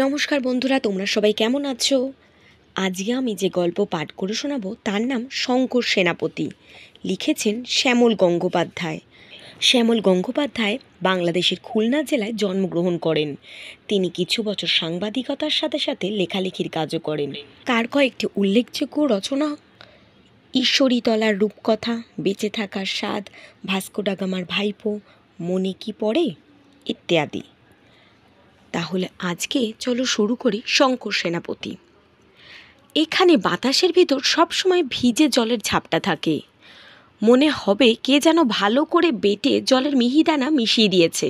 নমস্কার বন্ধুরা, তোমরা সবাই কেমন আছো? আজকে আমি যে গল্প পাঠ করে শোনাবো তার নাম শঙ্কর সেনাপতি। লিখেছেন শ্যামল গঙ্গোপাধ্যায়। শ্যামল গঙ্গোপাধ্যায় বাংলাদেশের খুলনা জেলায় জন্মগ্রহণ করেন। তিনি কিছু বছর সাংবাদিকতার সাথে সাথে লেখালেখির কাজও করেন। তার কয়েকটি উল্লেখযোগ্য রচনা: ঈশ্বরীতলার রূপকথা, বেঁচে থাকার স্বাদ, ভাস্কো ডা গামার ভাইপো, মনে কি পড়ে ইত্যাদি। তাহলে আজকে চলো শুরু করি শঙ্কর সেনাপতি। এখানে বাতাসের ভিতর সবসময় ভিজে জলের ঝাপটা থাকে। মনে হবে কে যেন ভালো করে বেটে জলের মিহিদানা মিশিয়ে দিয়েছে।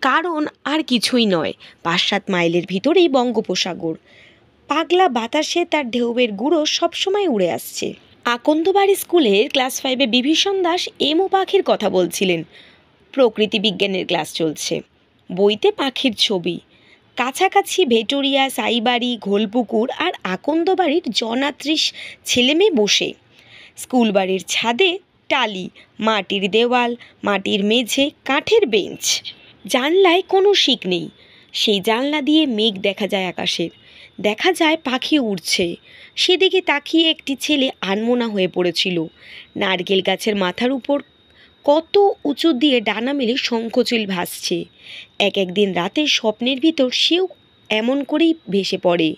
কারণ আর কিছুই নয়, ৫-৭ মাইলের ভিতরেই বঙ্গোপসাগর। পাগলা বাতাসে তার ঢেউয়ের গুঁড়ো সবসময় উড়ে আসছে। আকন্দবাড়ি স্কুলের ক্লাস 5-এ বিভীষণ দাস এমু পাখির কথা বলছিলেন। প্রকৃতি বিজ্ঞানের ক্লাস চলছে। বইতে পাখির ছবি। কাছাকাছি ভেটোরিয়া, সাইবাড়ি, ঘোলপুকুর আর আকন্দবাড়ির জনাত্রিশ ছেলেমেয়ে বসে। স্কুল বাড়ির ছাদে টালি, মাটির দেওয়াল, মাটির মেঝে, কাঠের বেঞ্চ। জানলায় কোনো শিক নেই। সেই জানলা দিয়ে মেঘ দেখা যায় আকাশের। দেখা যায় পাখি উড়ছে। সেদিকে তাকিয়ে একটি ছেলে আনমনা হয়ে পড়েছিল। নারকেল গাছের মাথার উপর কত উঁচু দিয়ে ডানা মেলে শঙ্খচিল ভাসছে। একদিন রাতে স্বপ্নের ভিতর সেও এমন করেই ভেসে পড়ে।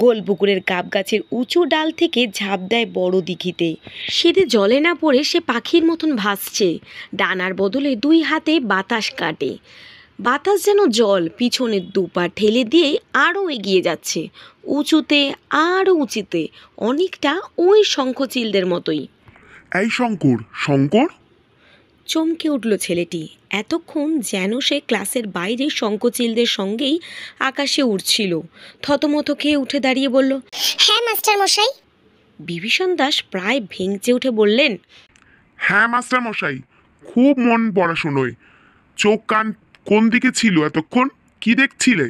গোলপুকুরের গাব গাছের উঁচু ডাল থেকে ঝাঁপ দেয় বড় দিঘিতে। সেদে জলে না পড়ে সে পাখির মতন ভাসছে। ডানার বদলে 2 হাতে বাতাস কাটে। বাতাস যেন জল পিছনের দুপা ঠেলে দিয়ে আরও এগিয়ে যাচ্ছে, উঁচুতে আরও উঁচুতে, অনেকটা ওই শঙ্খচিলদের মতোই। এই শঙ্কর, শঙ্কর! চমকে উঠল ছেলেটি। এতক্ষণ যেন সে ক্লাসের বাইরে শঙ্খচিলদের সঙ্গেই আকাশে উড়ছিল। থতমত খেয়ে উঠে দাঁড়িয়ে বলল, হ্যাঁ মাস্টার মশাই। বিভীষণ দাস প্রায় ভেঙচে উঠে বললেন, হ্যাঁ মাস্টার মশাই, খুব মন পড়াশুনোয়। চোখ কান কোন দিকে ছিল এতক্ষণ? কি দেখছিলে?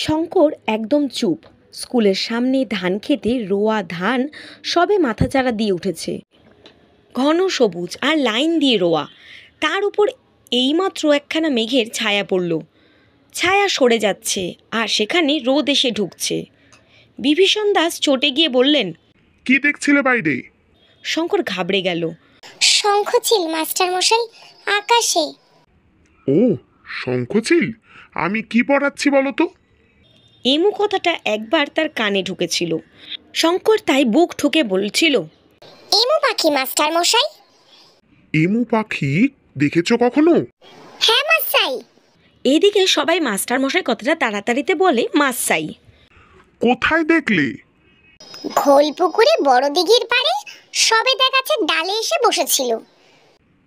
শঙ্কর একদম চুপ। স্কুলের সামনে ধান খেতে রোয়া ধান সবে মাথাচাড়া দিয়ে উঠেছে। ঘন সবুজ আর লাইন দিয়ে রোয়া। তার উপর এইমাত্র একখানা মেঘের ছায়া পড়ল। ছায়া সরে যাচ্ছে আর সেখানে রোদ এসে ঢুকছে। বিভীষণ দাস চটে গিয়ে বললেন, কি দেখছিলে বাইরে? শঙ্কর ঘাবড়ে গেল। শঙ্খচিল মাস্টার মশাই, আকাশে। ও, শঙ্খচিল! আমি কি পড়াচ্ছি বলো তো? এমু কথাটা একবার তার কানে ঢুকেছিল। শঙ্কর তাই বুক ঠুকে বলছিল, এমু পাখি মাস্টার মশাই। এমু পাখি দেখেছো কখনো? হ্যাঁ মাস্টাই। এদিকে সবাই মাস্টার মশাই কথাটা তাড়াতাড়িতে বলে মাসাই। কোথায় দেখলে? ঘোলপুকুরে বড় দিঘির পাড়ে সবেদা গাছের ডালে এসে বসেছিল।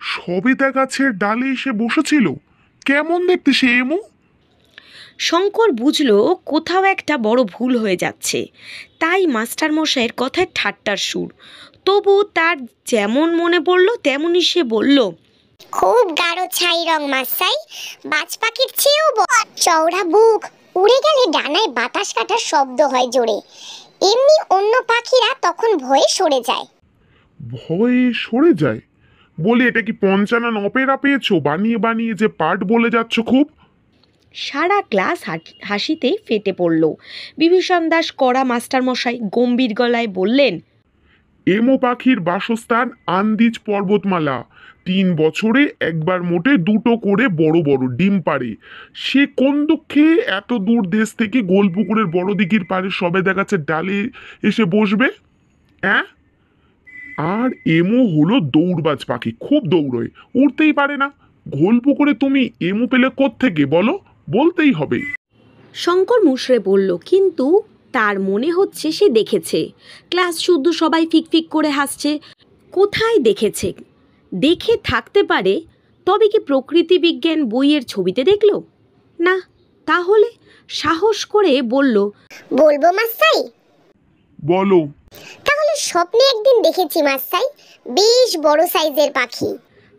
সবেদা গাছের ডালে এসে বসেছিল? কেমন দেখতে সে এমু? শঙ্কর বুঝল কোথাও একটা বড় ভুল হয়ে যাচ্ছে। তাই মাস্টার মশাইয়ের কথায় ঠাট্টার সুর। তবু তার যেমন মনে পড়ল তেমনই সে বলল, খুব গাঢ় ছাই রং মাস্টাই, বাজ পাখির চেয়েও চওড়া বুক, উড়ে গেলে ডানায় বাতাস কাটার শব্দ হয় জোরে। এমনি অন্য পাখিরা তখন ভয়ে সরে যায়। ভয়ে সরে যায়? বলি, এটা কি পঞ্চানা নপেরা পেয়েছো? বানিয়ে বানিয়ে যে পাঠ বলে যাচ্ছ খুব। সারা ক্লাস হাসিতেই ফেটে পড়ল। বিভীষণ দাস কড়া মাস্টার মশাই গম্ভীর গলায় বললেন, এমো পাখির বাসস্থান আন্দিজ পর্বতমালা। 3 বছরে একবার মোটে 2টো করে বড় বড় ডিম পাড়ে। সে কোন দুঃখে এত দূর দেশ থেকে গোলপুকুরের বড় দিঘির পাড়ে সবেদা গাছের ডালে এসে বসবে? হ্যাঁ? আর এমো হলো দৌড়বাজ পাখি, খুব দৌড়য়, উড়তেই পারে না। গোলপুকুরে তুমি এমো পেলে কোত্থেকে বলো? বলতেই হবে। শঙ্কর মুশড়ে বলল, কিন্তু তার মনে হচ্ছে সে দেখেছে। ক্লাস শুদ্ধ সবাই ফিকফিক করে হাসছে। কোথায় দেখেছে? দেখে থাকতে পারে, তবে কি প্রকৃতি বিজ্ঞান বইয়ের ছবিতে দেখল? না। তাহলে সাহস করে বলল, বলবো মাস্টাই? বলো। তাহলে স্বপ্নে একদিন দেখেছি মাস্টাই, বেশ বড় সাইজের পাখি।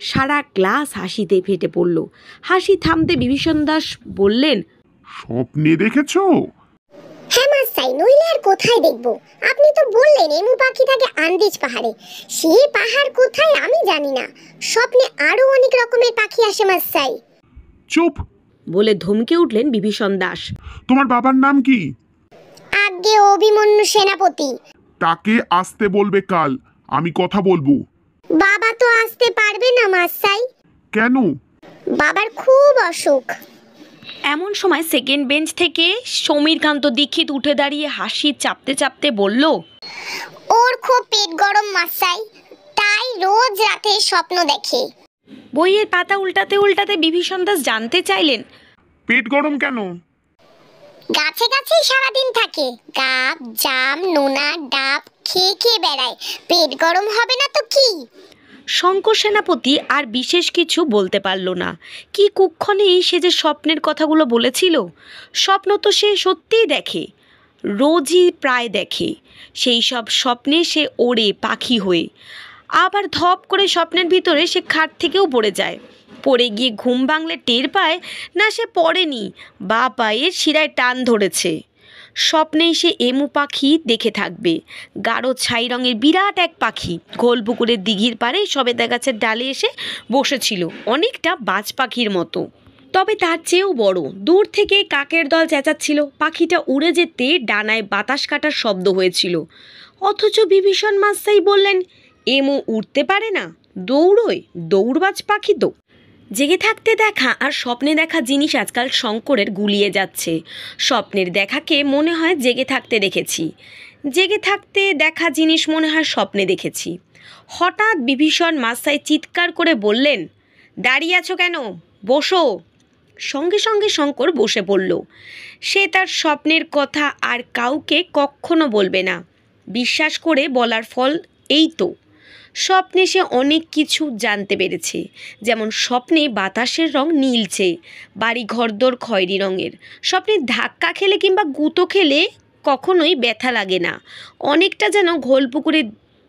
সারা ক্লাস হাসিতে ফেটে পড়ল। হাসি থামতে বিভীষণ দাস বললেন, স্বপ্নে দেখেছো? হ্যাঁ মাস্টাই, নইলে আর কোথায় দেখবো? আপনি তো বললেন এমু পাখি থাকে আন্দিজ পাহাড়ে। সেই পাহাড় কোথায় আমি জানি না। স্বপ্নে আরো অনেক রকমের পাখি আসে মাস্টাই। চুপ! বলে ধমকে উঠলেন বিভীষণ দাস। তোমার বাবার নাম কি? আজ্ঞে অভিমন্যু সেনাপতি। তাকে আসতে বলবে কাল, আমি কথা বলবো। বাবা তো আসতে পারবে না মাসাই। কেন? বাবার খুব অসুখ। এমন সময় সেকেন্ড বেঞ্চ থেকে সমীরকান্ত দীক্ষিত উঠে দাঁড়িয়ে হাসি চাপতে চাপতে বলল, ওর খুব পেট গরম মাসাই, তাই রোজ রাতে স্বপ্ন দেখে। বইয়ের পাতা উল্টাতে উল্টাতে বিভীষণ দাস জানতে চাইলেন, পেট গরম কেন? গাছে গাছে সারাদিন থাকে, গাব জাম নোনা ডাব খেয়ে খেয়ে বেড়ায়, পেট গরম হবে না তো কি? শঙ্কর সেনাপতি আর বিশেষ কিছু বলতে পারল না। কি কুক্ষণেই সে যে স্বপ্নের কথাগুলো বলেছিল, স্বপ্ন তো সে সত্যিই দেখে, রোজই প্রায় দেখে। সেই সব স্বপ্নে সে ওড়ে পাখি হয়ে, আবার ধপ করে স্বপ্নের ভিতরে সে খাট থেকেও পড়ে যায়। পড়ে গিয়ে ঘুম ভাঙলে টের পায় না সে পড়েনি, বা পায়ের শিরায় টান ধরেছে। স্বপ্নেই সে এমু পাখি দেখে থাকবে, গাঢ় ছাই রঙের বিরাট এক পাখি গোলপুকুরের দিঘির পাড়ে সবেদা গাছের ডালে এসে বসেছিল, অনেকটা বাজ পাখির মতো, তবে তার চেয়েও বড়। দূর থেকে কাকের দল চেঁচাচ্ছিল, পাখিটা উড়ে যেতে ডানায় বাতাস কাটার শব্দ হয়েছিল। অথচ বিভীষণ মাসাই বললেন, এমু উড়তে পারে না, দৌড়োয়, দৌড়বাজ পাখি তো। জেগে থাকতে দেখা আর স্বপ্নে দেখা জিনিস আজকাল শঙ্করের গুলিয়ে যাচ্ছে। স্বপ্নের দেখাকে মনে হয় জেগে থাকতে দেখেছি, জেগে থাকতে দেখা জিনিস মনে হয় স্বপ্নে দেখেছি। হঠাৎ বিভীষণ মাসাই চিৎকার করে বললেন, দাঁড়িয়ে আছো কেন, বসো। সঙ্গে সঙ্গে শঙ্কর বসে পড়ল। সে তার স্বপ্নের কথা আর কাউকে কখনো বলবে না, বিশ্বাস করে বলার ফল এই তো। স্বপ্নে সে অনেক কিছু জানতে পেরেছে, যেমন স্বপ্নে বাতাসের রং নীলচে, বাড়ি ঘরদোর খয়েরি রঙের। স্বপ্নে ধাক্কা খেলে কিংবা গুঁতো খেলে কখনোই ব্যথা লাগে না, অনেকটা যেন ঘোলপুকুরে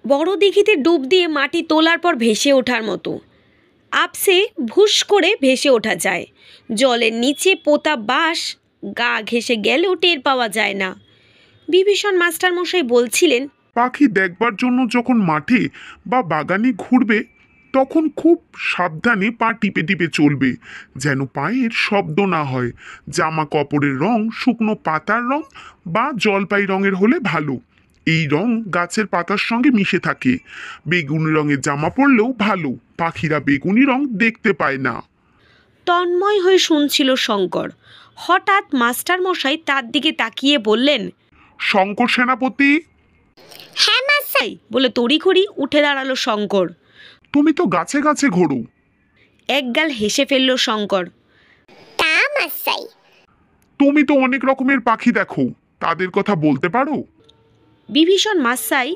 বড় দিঘিতে ডুব দিয়ে মাটি তোলার পর ভেসে ওঠার মতো। আপসে ভুস করে ভেসে ওঠা যায়, জলের নিচে পোতা বাঁশ গা ঘেঁষে গেলেও টের পাওয়া যায় না। বিভীষণ মাস্টারমশাই বলছিলেন, পাখি দেখবার জন্য যখন মাঠে বা বাগানে ঘুরবে তখন খুব সাবধানে পা টিপে টিপে চলবে, যেন পায়ের শব্দ না হয়। জামা কাপড়ের রং শুকনো পাতার রং বা জলপাই রঙের হলে ভালো, এই রং গাছের পাতার সঙ্গে মিশে থাকে। বেগুনি রঙের জামা পরলেও ভালো, পাখিরা বেগুনি রং দেখতে পায় না। তন্ময় হয়ে শুনছিল শঙ্কর। হঠাৎ মাস্টারমশাই তার দিকে তাকিয়ে বললেন, শঙ্কর সেনাপতি। হ্যাঁ মাসাই। বলে তড়িঘড়ি উঠে দাঁড়ালো শঙ্কর। তুমি তো গাছে গাছে ঘোরো। একগাল হেসে ফেলল শঙ্কর। তা মাসাই। তুমি তো অনেক রকমের পাখি দেখো, তাদের কথা বলতে পারো? বিভীষণ মাসাই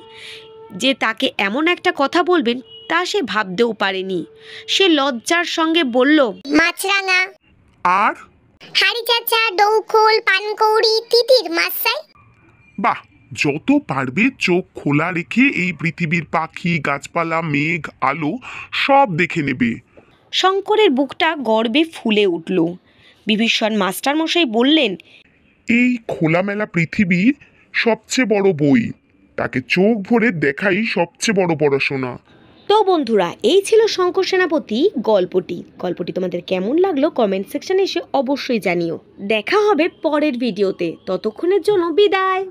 যে তাকে এমন একটা কথা বলবেন তা সে ভাবতেও পারেনি। সে লজ্জার সঙ্গে বলল, মাছরাঙা, আর হাড়ি চাচা, ডৌখোল, পানকৌড়ি, তিতির মাসাই। বাহ, যত পারবে চোখ খোলা রেখে এই পৃথিবীর পাখি গাছপালা মেঘ আলো সব দেখে নেবে। শঙ্করের বুকটা গর্বে ফুলে উঠল। বিভীষণ মাস্টারমশাই বললেন, এই খোলামেলা পৃথিবীর সবচেয়ে বড় বই, তাকে চোখ ভরে দেখাই সবচেয়ে বড় পড়াশোনা। তো বন্ধুরা, এই ছিল শঙ্কর সেনাপতি গল্পটি তোমাদের কেমন লাগলো কমেন্ট সেকশনে এসে অবশ্যই জানিও। দেখা হবে পরের ভিডিওতে, ততক্ষণের জন্য বিদায়।